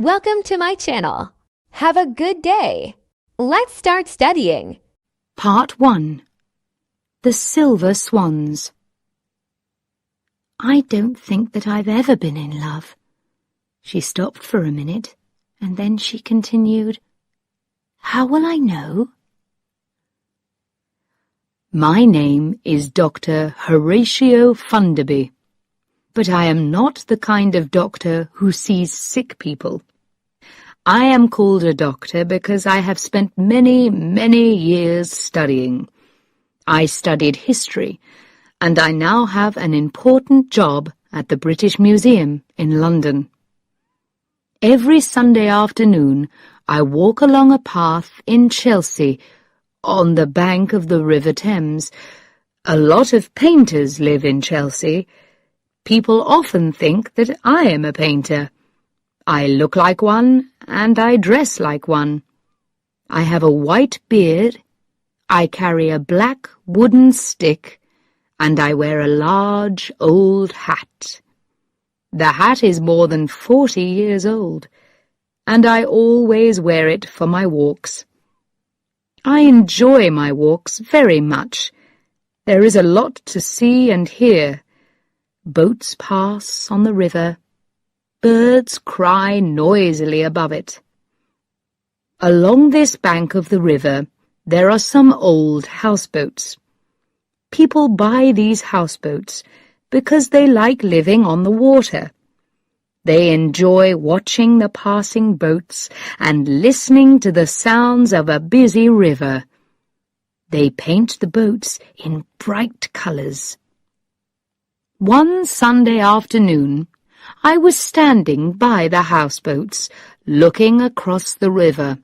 Welcome to my channel. Have a good day. Let's start studying. Part 1. The Silver Swans. I don't think that I've ever been in love. She stopped for a minute, and then she continued, How will I know? My name is Dr. Horatio Funderby, but I am not the kind of doctor who sees sick people. I am called a doctor because I have spent many, many years studying. I studied history, and I now have an important job at the British Museum in London. Every Sunday afternoon, I walk along a path in Chelsea, on the bank of the River Thames. A lot of painters live in Chelsea. People often think that I am a painter. I look like one, and I dress like one. I have a white beard, I carry a black wooden stick, and I wear a large old hat. The hat is more than 40 years old, and I always wear it for my walks. I enjoy my walks very much. There is a lot to see and hear. Boats pass on the river. Birds cry noisily above it. Along this bank of the river, there are some old houseboats. People buy these houseboats because they like living on the water. They enjoy watching the passing boats and listening to the sounds of a busy river. They paint the boats in bright colours. One Sunday afternoon, I was standing by the houseboats, looking across the river.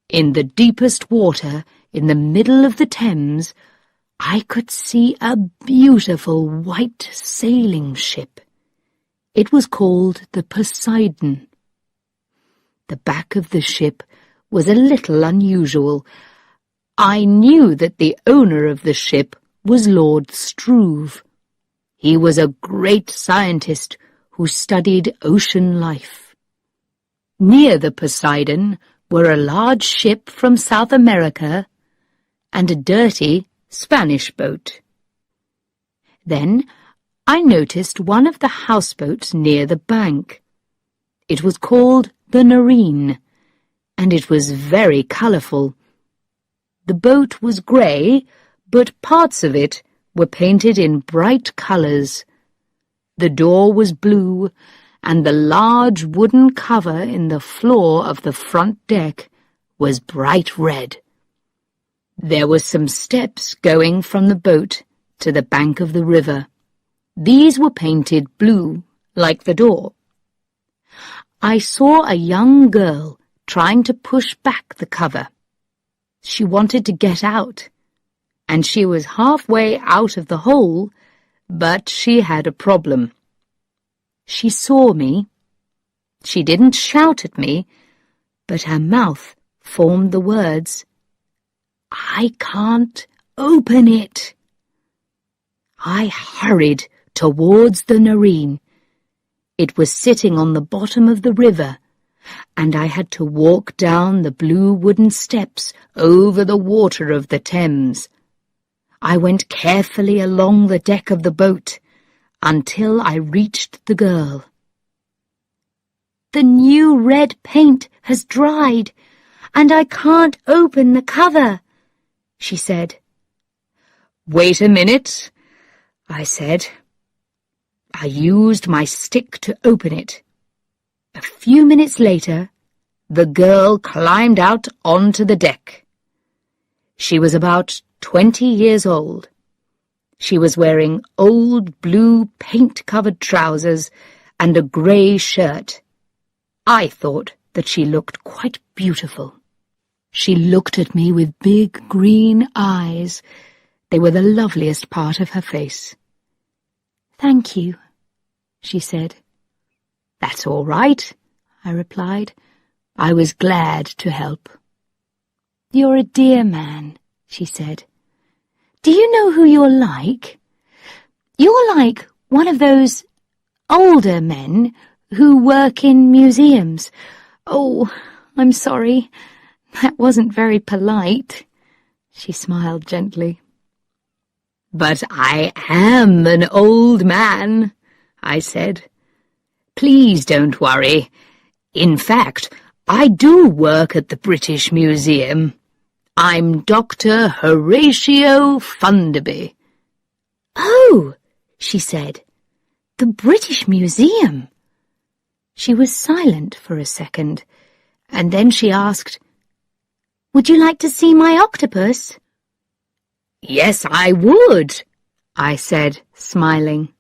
In the deepest water, in the middle of the Thames, I could see a beautiful white sailing ship. It was called the Poseidon. The back of the ship was a little unusual. I knew that the owner of the ship was Lord Struve. He was a great scientist who studied ocean life. Near the Poseidon were a large ship from South America and a dirty Spanish boat. Then I noticed one of the houseboats near the bank. It was called the Nerine, and it was very colourful. The boat was grey, but parts of it were painted in bright colours. The door was blue, and the large wooden cover in the floor of the front deck was bright red. There were some steps going from the boat to the bank of the river. These were painted blue, like the door. I saw a young girl trying to push back the cover. She wanted to get out, and she was halfway out of the hole, but she had a problem. She saw me. She didn't shout at me, but her mouth formed the words, "I can't open it." I hurried towards the Nerine. It was sitting on the bottom of the river, and I had to walk down the blue wooden steps over the water of the Thames. I went carefully along the deck of the boat until I reached the girl. "The new red paint has dried, and I can't open the cover," she said. "Wait a minute," I said. I used my stick to open it. A few minutes later, the girl climbed out onto the deck. She was about 20 years old. She was wearing old blue paint-covered trousers and a grey shirt. I thought that she looked quite beautiful. She looked at me with big green eyes. They were the loveliest part of her face. "Thank you," she said. "That's all right," I replied. I was glad to help. "You're a dear man," she said. "Do you know who you're like? You're like one of those older men who work in museums. Oh, I'm sorry. That wasn't very polite. She smiled gently. But I am an old man, I said. Please don't worry. In fact, I do work at the British Museum. I'm Dr. Horatio Funderby. Oh, she said. The British Museum. She was silent for a second, and then she asked, Would you like to see my octopus? Yes, I would, I said, smiling.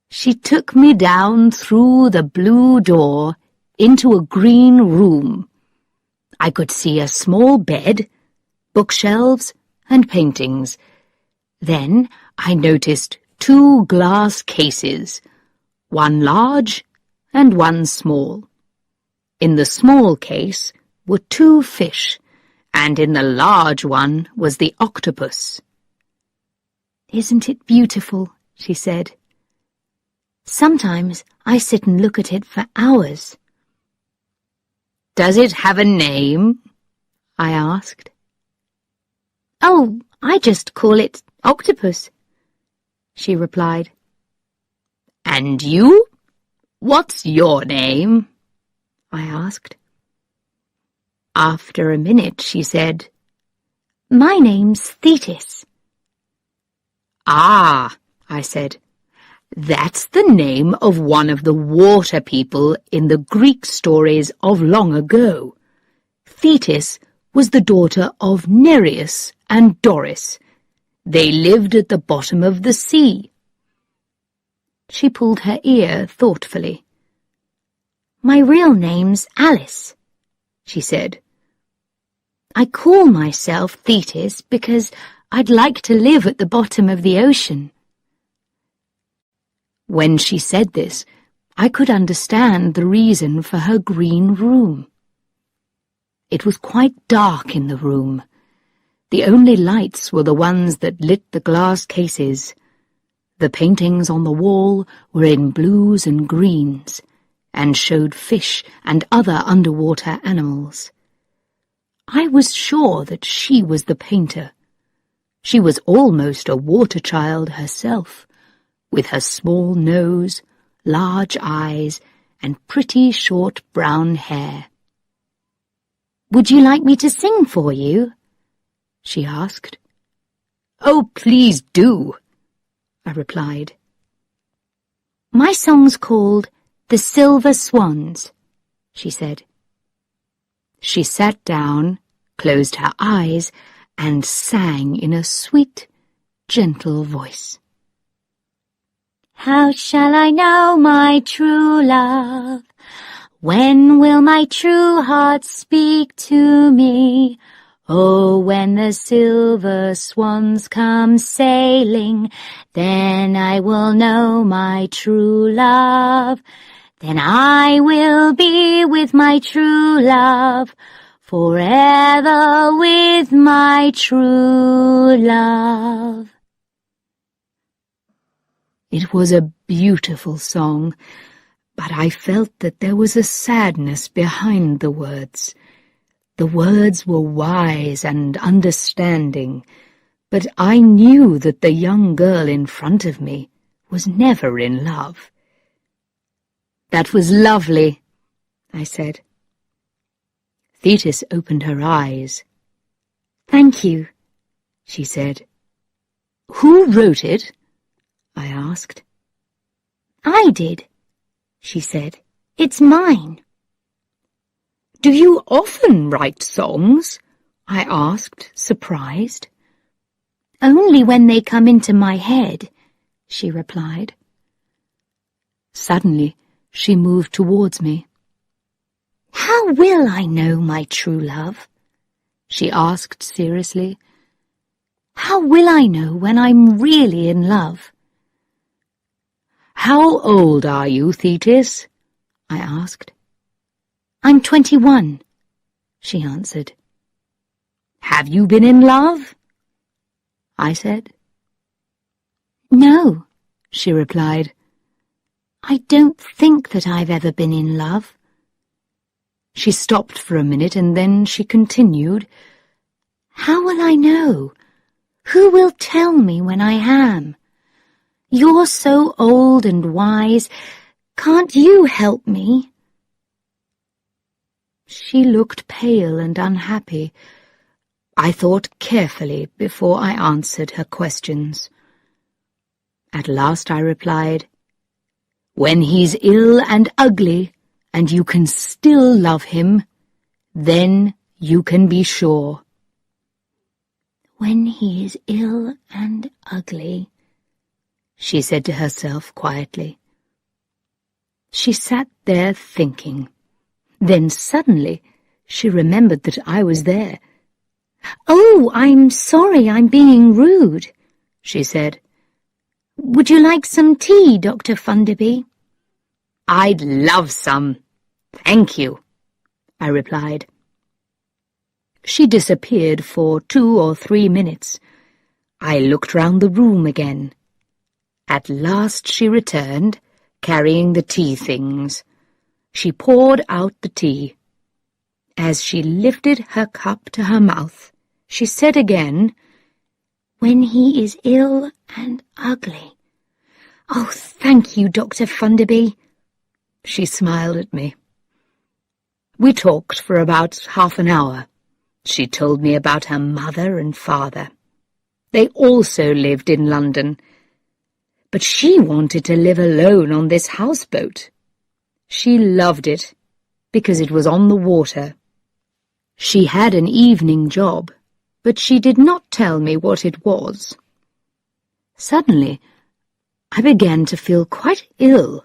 She took me down through the blue door into a green room. I could see a small bed, bookshelves, and paintings. Then I noticed 2 glass cases, one large and one small. In the small case were 2 fish, and in the large one was the octopus. Isn't it beautiful? She said. Sometimes I sit and look at it for hours. Does it have a name? I asked. Oh, I just call it octopus, she replied. And you? What's your name? I asked. After a minute, she said, My name's Thetis. Ah, I said, that's the name of one of the water people in the Greek stories of long ago. Thetis was the daughter of Nereus and Doris. They lived at the bottom of the sea. She pulled her ear thoughtfully. My real name's Alice, she said. I call myself Thetis because I'd like to live at the bottom of the ocean. When she said this, I could understand the reason for her green room. It was quite dark in the room. The only lights were the ones that lit the glass cases. The paintings on the wall were in blues and greens, and showed fish and other underwater animals. I was sure that she was the painter. She was almost a water child herself, with her small nose, large eyes, and pretty short brown hair. Would you like me to sing for you? She asked. Oh, please do, I replied. My song's called The Silver Swans, she said. She sat down, closed her eyes, and sang in a sweet, gentle voice. How shall I know my true love? When will my true heart speak to me? Oh, when the silver swans come sailing, then I will know my true love. Then I will be with my true love, forever with my true love. It was a beautiful song, but I felt that there was a sadness behind the words. The words were wise and understanding, but I knew that the young girl in front of me was never in love. That was lovely, I said. Thetis opened her eyes. Thank you, she said. Who wrote it? I asked. I did, she said. It's mine. Do you often write songs? I asked, surprised. Only when they come into my head, she replied. Suddenly, she moved towards me. How will I know my true love? She asked seriously. How will I know when I'm really in love? How old are you, Thetis? I asked. I'm 21, she answered. Have you been in love? I said. No, she replied. I don't think that I've ever been in love. She stopped for a minute and then she continued, How will I know? Who will tell me when I am? You're so old and wise. Can't you help me? She looked pale and unhappy. I thought carefully before I answered her questions. At last I replied, When he's ill and ugly, and you can still love him, then you can be sure. When he is ill and ugly, she said to herself quietly. She sat there thinking. Then suddenly she remembered that I was there. Oh, I'm sorry I'm being rude, she said. Would you like some tea, Dr. Funderby? I'd love some. Thank you, I replied. She disappeared for 2 or 3 minutes. I looked round the room again. At last she returned, carrying the tea things. She poured out the tea. As she lifted her cup to her mouth, she said again, When he is ill and ugly. Oh, thank you, Dr. Funderby. She smiled at me. We talked for about half an hour. She told me about her mother and father. They also lived in London, but she wanted to live alone on this houseboat. She loved it because it was on the water. She had an evening job, but she did not tell me what it was. Suddenly, I began to feel quite ill.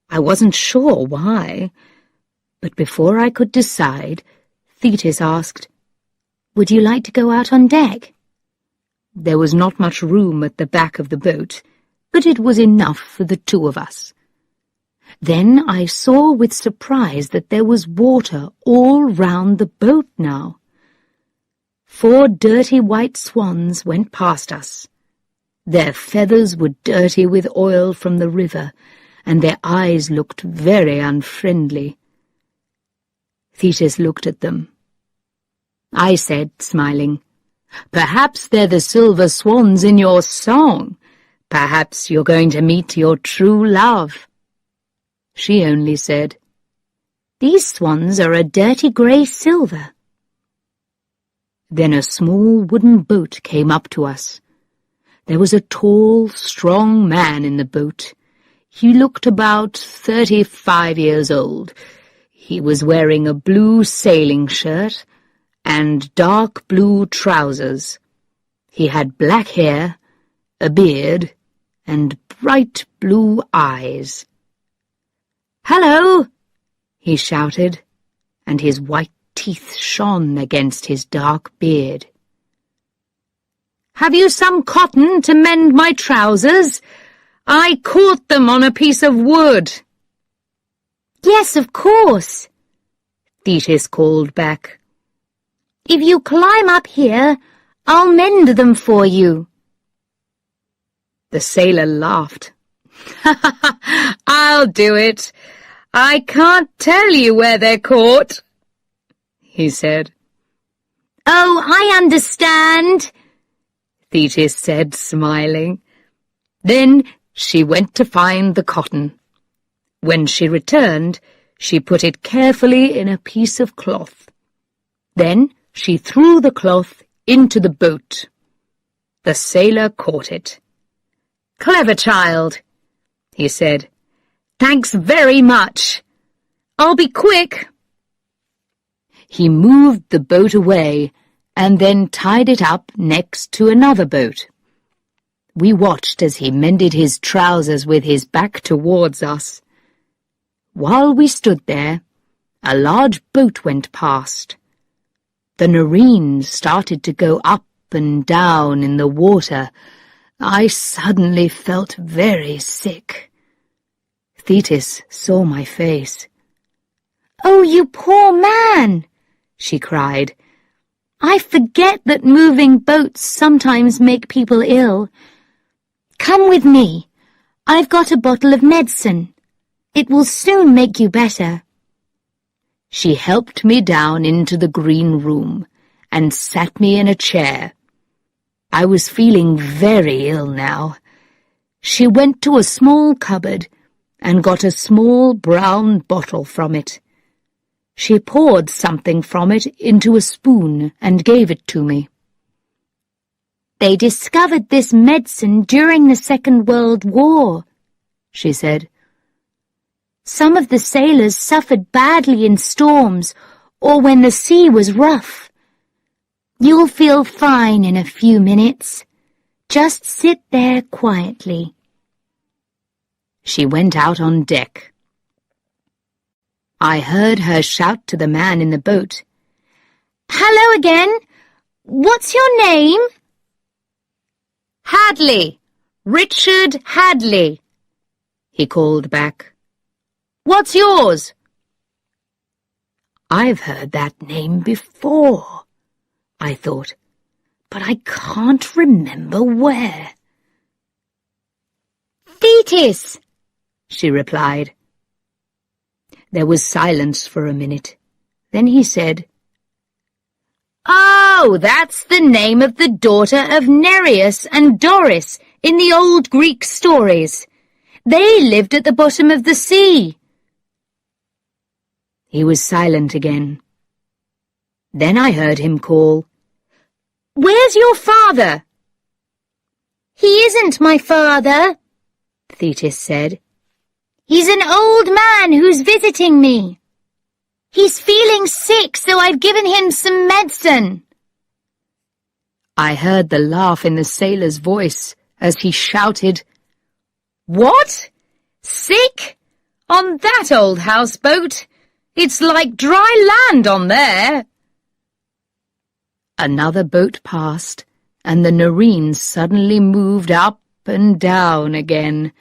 I wasn't sure why, but before I could decide, Thetis asked, Would you like to go out on deck? There was not much room at the back of the boat, but it was enough for the 2 of us. Then I saw with surprise that there was water all round the boat now. 4 dirty white swans went past us. Their feathers were dirty with oil from the river, and their eyes looked very unfriendly. Thetis looked at them. I said, smiling, Perhaps they're the silver swans in your song. Perhaps you're going to meet your true love. She only said, These swans are a dirty grey silver. Then a small wooden boat came up to us. There was a tall, strong man in the boat. He looked about 35 years old. He was wearing a blue sailing shirt and dark blue trousers. He had black hair, a beard, and bright blue eyes. "Hello!" he shouted, and his white teeth shone against his dark beard. "Have you some cotton to mend my trousers? I caught them on a piece of wood." "Yes, of course," Thetis called back. "If you climb up here, I'll mend them for you." The sailor laughed. "I'll do it. I can't tell you where they're caught," he said. "Oh, I understand," Thetis said, smiling. Then she went to find the cotton. When she returned, she put it carefully in a piece of cloth. Then she threw the cloth into the boat. The sailor caught it. "Clever child," he said. "Thanks very much. I'll be quick." He moved the boat away and then tied it up next to another boat. We watched as he mended his trousers with his back towards us. While we stood there, a large boat went past. The Nareen started to go up and down in the water. I suddenly felt very sick. Thetis saw my face. "Oh, you poor man," she cried. "I forget that moving boats sometimes make people ill. Come with me. I've got a bottle of medicine. It will soon make you better." She helped me down into the green room and sat me in a chair. I was feeling very ill now. She went to a small cupboard and got a small brown bottle from it. She poured something from it into a spoon and gave it to me. "They discovered this medicine during the Second World War," she said. "Some of the sailors suffered badly in storms or when the sea was rough. You'll feel fine in a few minutes. Just sit there quietly." She went out on deck. I heard her shout to the man in the boat. "Hello again. What's your name?" "Hadley! Richard Hadley!" he called back. "What's yours?" I've heard that name before, I thought, but I can't remember where. "Thetis," she replied. There was silence for a minute. Then he said, "Oh, that's the name of the daughter of Nereus and Doris in the old Greek stories. They lived at the bottom of the sea." He was silent again. Then I heard him call, "Where's your father?" "He isn't my father," Thetis said. "He's an old man who's visiting me. He's feeling sick, so I've given him some medicine." I heard the laugh in the sailor's voice as he shouted, "What? Sick? On that old houseboat? It's like dry land on there." Another boat passed, and the Nareen suddenly moved up and down again.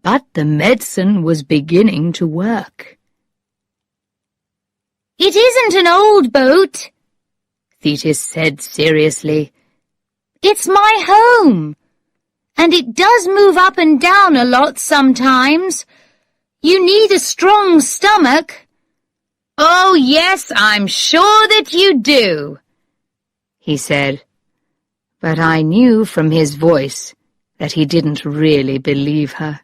But the medicine was beginning to work. "It isn't an old boat," Thetis said seriously. "It's my home, and it does move up and down a lot sometimes. You need a strong stomach." "Oh, yes, I'm sure that you do," he said, but I knew from his voice that he didn't really believe her.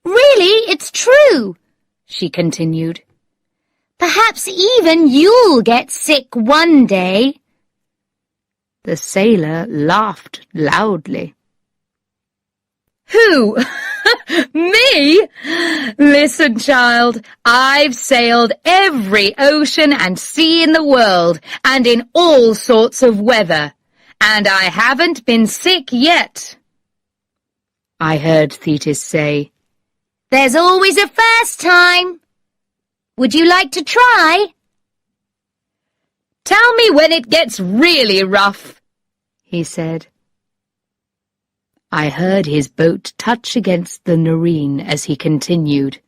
"Really, it's true," she continued. "Perhaps even you'll get sick one day." The sailor laughed loudly. "Who? Me? Listen, child, I've sailed every ocean and sea in the world, and in all sorts of weather, and I haven't been sick yet." I heard Thetis say, "There's always a first time. Would you like to try?" "Tell me when it gets really rough," he said. I heard his boat touch against the Nareen as he continued.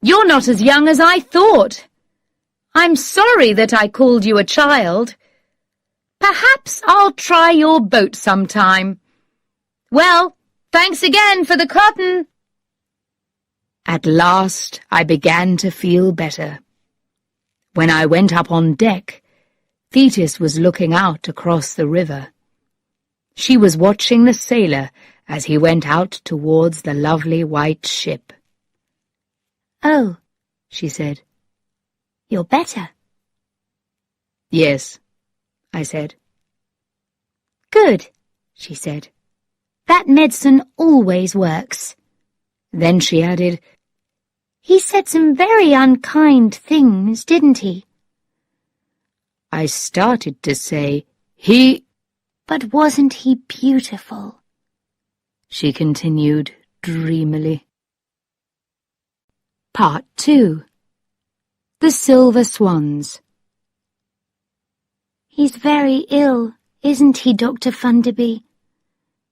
"You're not as young as I thought. I'm sorry that I called you a child. Perhaps I'll try your boat sometime. Well, thanks again for the cotton." At last I began to feel better. When I went up on deck, Thetis was looking out across the river. She was watching the sailor as he went out towards the lovely white ship. "Oh," she said, "you're better." "Yes," I said. "Good," she said. "That medicine always works." Then she added, "He said some very unkind things, didn't he?" I started to say, "He—" "But wasn't he beautiful?" she continued dreamily. Part 2. The Silver Swans. "He's very ill, isn't he, Dr. Funderby?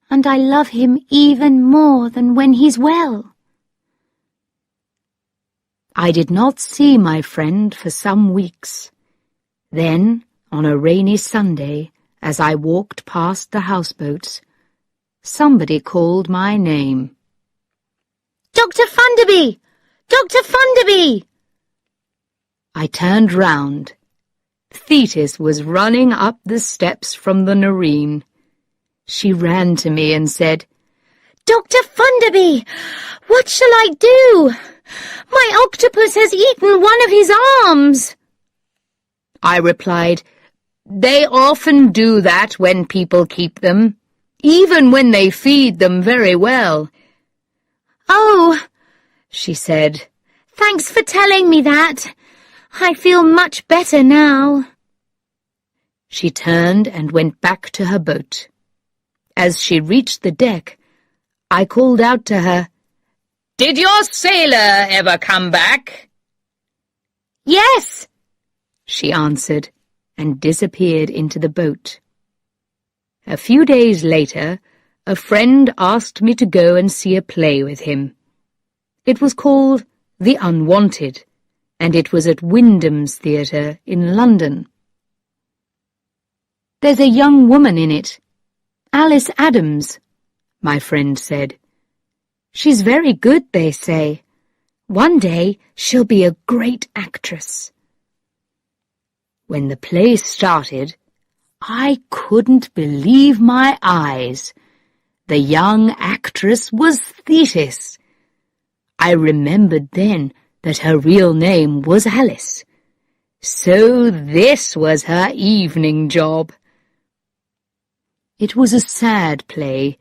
And I love him even more than when he's well." I did not see my friend for some weeks. Then, on a rainy Sunday, as I walked past the houseboats, somebody called my name. Dr. Funderby! Dr. Funderby! I turned round. Thetis was running up the steps from the Noreen. She ran to me and said, Dr. Funderby, what shall I do? My octopus has eaten one of his arms. I replied, They often do that when people keep them, even when they feed them very well. Oh, she said, thanks for telling me that. I feel much better now. She turned and went back to her boat. As she reached the deck, I called out to her, Did your sailor ever come back? Yes, she answered, and disappeared into the boat. A few days later, a friend asked me to go and see a play with him. It was called The Unwanted, and it was at Wyndham's Theatre in London. There's a young woman in it, Alice Adams, my friend said. She's very good, they say. One day she'll be a great actress. When the play started, I couldn't believe my eyes. The young actress was Thetis. I remembered then that her real name was Alice. So this was her evening job. It was a sad play.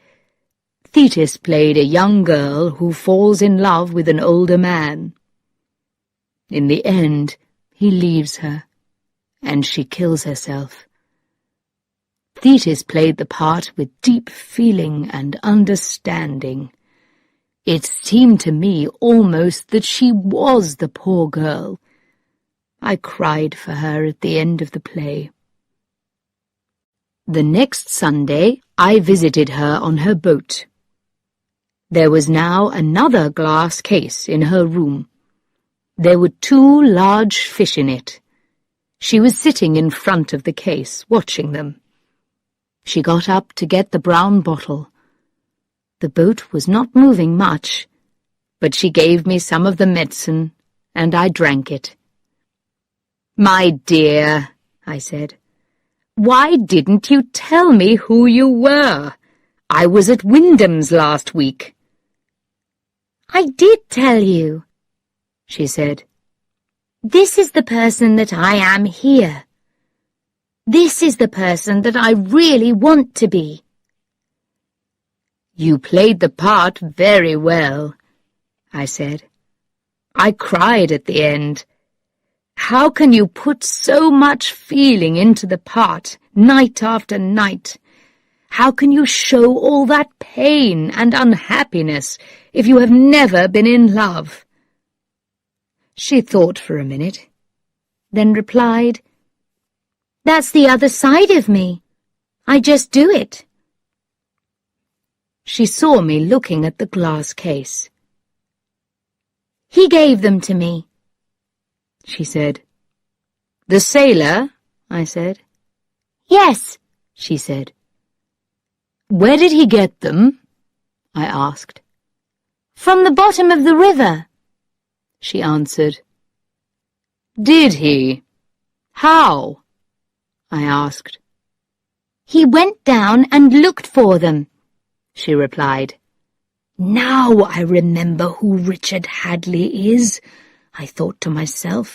Thetis played a young girl who falls in love with an older man. In the end, he leaves her, and she kills herself. Thetis played the part with deep feeling and understanding. It seemed to me almost that she was the poor girl. I cried for her at the end of the play. The next Sunday, I visited her on her boat. There was now another glass case in her room. There were 2 large fish in it. She was sitting in front of the case, watching them. She got up to get the brown bottle. The boat was not moving much, but she gave me some of the medicine, and I drank it. "My dear," I said, "why didn't you tell me who you were? I was at Wyndham's last week." "I did tell you," she said. "This is the person that I am here. This is the person that I really want to be." "You played the part very well," I said. "I cried at the end. How can you put so much feeling into the part, night after night? How can you show all that pain and unhappiness if you have never been in love?" She thought for a minute, then replied, "That's the other side of me. I just do it." She saw me looking at the glass case. "He gave them to me," she said. "The sailor?" I said. "Yes," she said. "Where did he get them?" I asked. "From the bottom of the river," she answered. "Did he? How?" I asked. "He went down and looked for them," she replied. "Now I remember who Richard Hadley is," I thought to myself.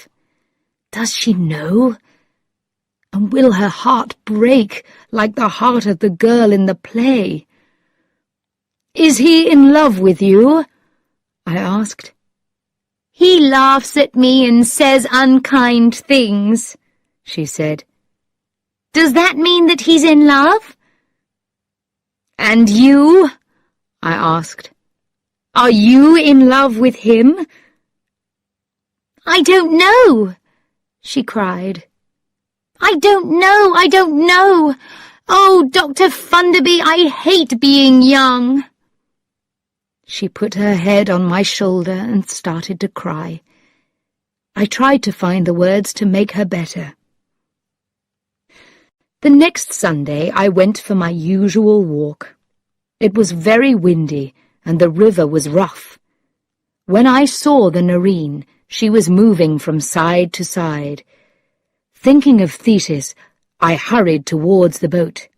"Does she know? And will her heart break like the heart of the girl in the play?" "Is he in love with you?" I asked. "He laughs at me and says unkind things," she said. "Does that mean that he's in love?" "And you?" I asked. "Are you in love with him?" "I don't know," she cried. "I don't know, I don't know. Oh, Dr. Funderby, I hate being young." She put her head on my shoulder and started to cry. I tried to find the words to make her better. The next Sunday I went for my usual walk. It was very windy and the river was rough. When I saw the Nerine, she was moving from side to side. Thinking of Thetis, I hurried towards the boat.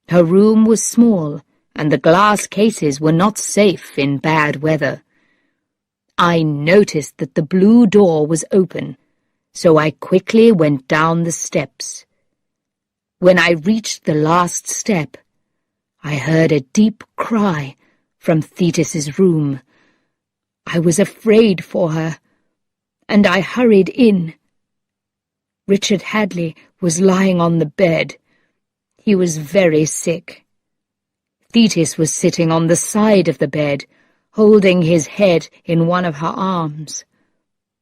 Her room was small, and the glass cases were not safe in bad weather. I noticed that the blue door was open, so I quickly went down the steps. When I reached the last step, I heard a deep cry from Thetis's room. I was afraid for her, and I hurried in. Richard Hadley was lying on the bed. He was very sick. Thetis was sitting on the side of the bed, holding his head in one of her arms.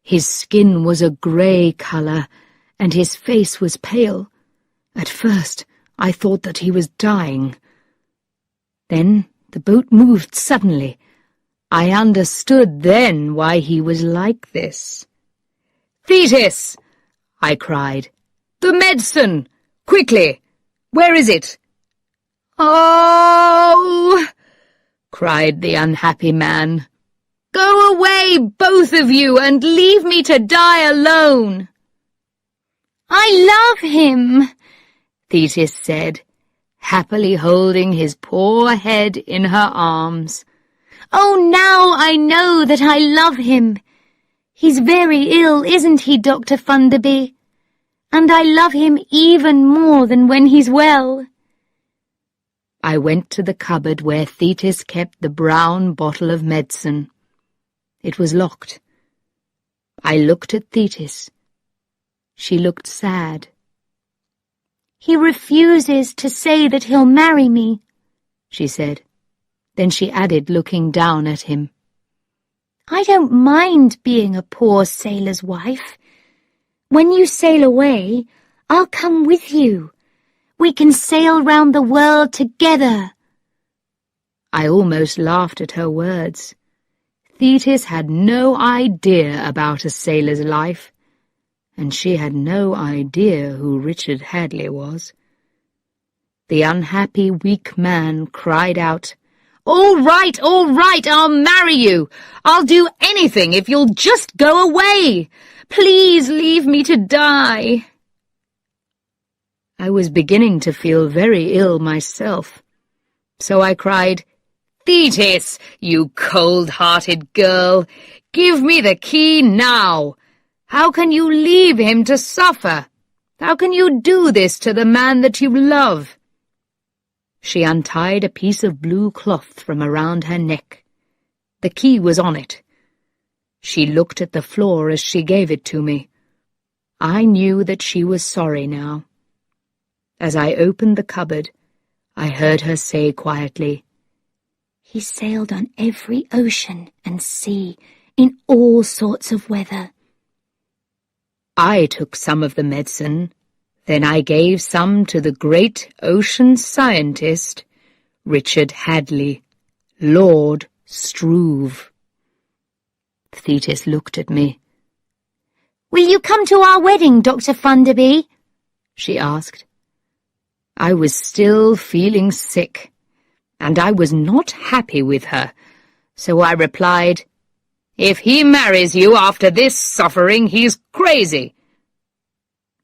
His skin was a grey colour, and his face was pale. At first, I thought that he was dying. Then the boat moved suddenly. I understood then why he was like this. "Thetis!" I cried. "The medicine! Quickly! Where is it?" "Oh!" cried the unhappy man. "Go away, both of you, and leave me to die alone." "I love him," Thetis said, happily holding his poor head in her arms. "Oh, now I know that I love him. He's very ill, isn't he, Dr. Funderby? And I love him even more than when he's well." I went to the cupboard where Thetis kept the brown bottle of medicine. It was locked. I looked at Thetis. She looked sad. "He refuses to say that he'll marry me," she said. Then she added, looking down at him, "I don't mind being a poor sailor's wife. When you sail away, I'll come with you. We can sail round the world together." I almost laughed at her words. Thetis had no idea about a sailor's life, and she had no idea who Richard Hadley was. The unhappy, weak man cried out, all right, I'll marry you. I'll do anything if you'll just go away. Please leave me to die." I was beginning to feel very ill myself, so I cried, "Thetis, you cold-hearted girl, give me the key now. How can you leave him to suffer? How can you do this to the man that you love?" She untied a piece of blue cloth from around her neck. The key was on it. She looked at the floor as she gave it to me. I knew that she was sorry now. As I opened the cupboard, I heard her say quietly, "He sailed on every ocean and sea, in all sorts of weather." I took some of the medicine. Then I gave some to the great ocean scientist, Richard Hadley, Lord Struve. Thetis looked at me. "Will you come to our wedding, Dr. Funderby?" she asked. I was still feeling sick, and I was not happy with her, so I replied, "If he marries you after this suffering, he's crazy."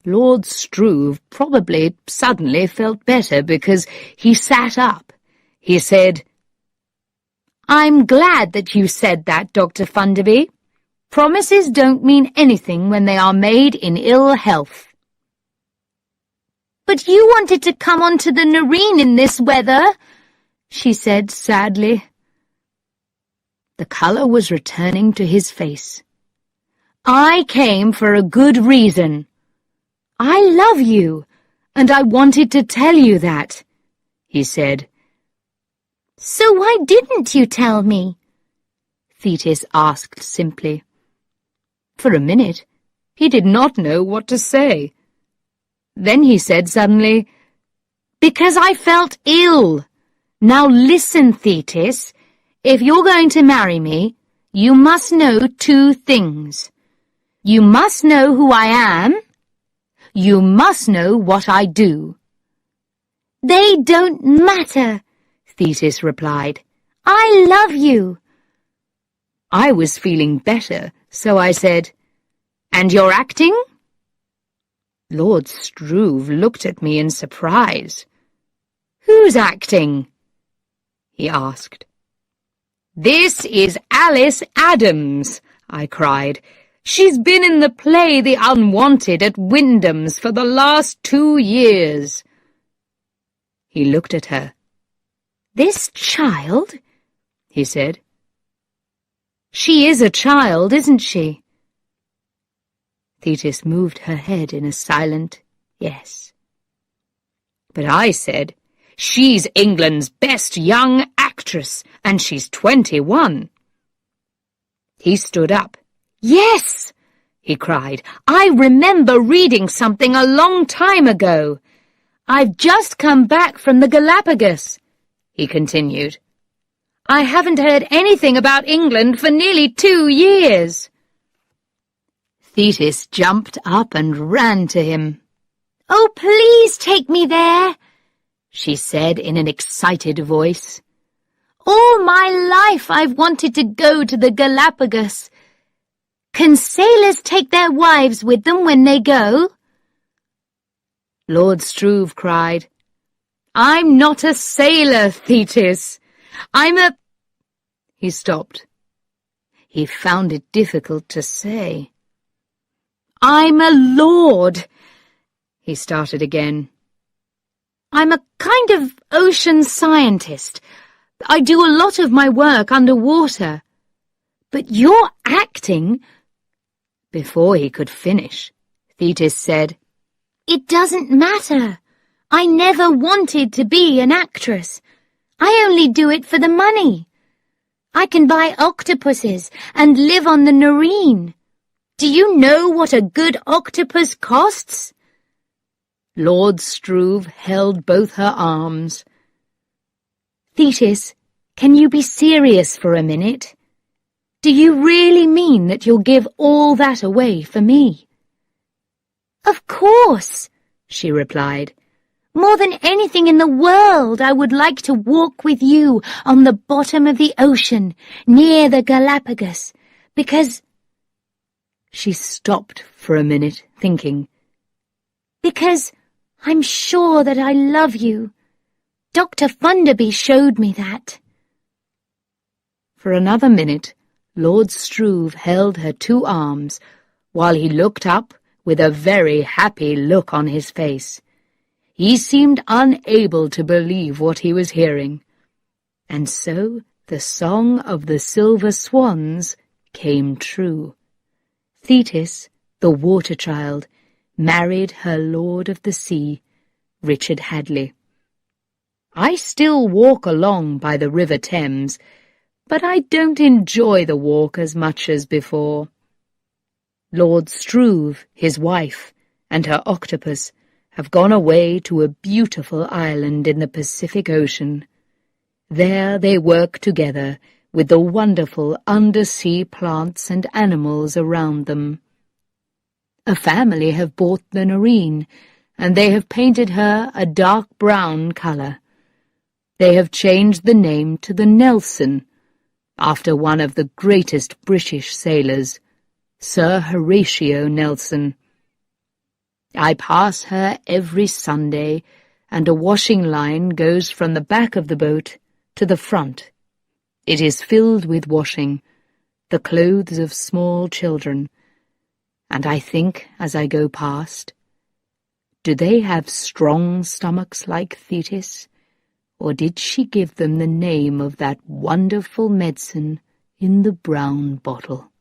Lord Struve probably suddenly felt better because he sat up. He said, "I'm glad that you said that, Dr. Funderby. Promises don't mean anything when they are made in ill health." "But you wanted to come onto the Nerine in this weather," she said sadly. The colour was returning to his face. "I came for a good reason. I love you, and I wanted to tell you that," he said. "So why didn't you tell me?" Thetis asked simply. For a minute, he did not know what to say. Then he said suddenly, "Because I felt ill. Now listen, Thetis. If you're going to marry me, you must know two things. You must know who I am. You must know what I do." "They don't matter," Thetis replied. "I love you." I was feeling better, so I said, "And you're acting?" Lord Struve looked at me in surprise. "Who's acting?" he asked. "This is Alice Adams," I cried. "She's been in the play The Unwanted at Wyndham's for the last 2 years." He looked at her. "This child?" he said. "She is a child, isn't she?" Thetis moved her head in a silent yes. But I said, "She's England's best young actress, and she's 21. He stood up. "Yes!" he cried. "I remember reading something a long time ago. I've just come back from the Galapagos," he continued. "I haven't heard anything about England for nearly 2 years." Thetis jumped up and ran to him. "Oh, please take me there," she said in an excited voice. "All my life I've wanted to go to the Galapagos. Can sailors take their wives with them when they go?" Lord Struve cried, "I'm not a sailor, Thetis. I'm a—" He stopped. He found it difficult to say. "I'm a lord," he started again. "I'm a kind of ocean scientist. I do a lot of my work underwater. But you're acting—" Before he could finish, Thetis said, "It doesn't matter. I never wanted to be an actress. I only do it for the money. I can buy octopuses and live on the Nerine. Do you know what a good octopus costs?" Lord Struve held both her arms. "Thetis, can you be serious for a minute? Do you really mean that you'll give all that away for me?" "Of course," she replied. "More than anything in the world, I would like to walk with you on the bottom of the ocean, near the Galapagos, because—" She stopped for a minute, thinking. "Because I'm sure that I love you. Dr. Funderby showed me that." For another minute, Lord Struve held her 2 arms, while he looked up with a very happy look on his face. He seemed unable to believe what he was hearing. And so the song of the silver swans came true. Thetis, the water child, married her lord of the sea, Richard Hadley. I still walk along by the River Thames, but I don't enjoy the walk as much as before. Lord Struve, his wife, and her octopus have gone away to a beautiful island in the Pacific Ocean. There they work together with the wonderful undersea plants and animals around them. A family have bought the Nerine, and they have painted her a dark brown colour. They have changed the name to the Nelson, after one of the greatest British sailors, Sir Horatio Nelson. I pass her every Sunday, and a washing line goes from the back of the boat to the front. It is filled with washing, the clothes of small children, and I think as I go past, do they have strong stomachs like Thetis, or did she give them the name of that wonderful medicine in the brown bottle?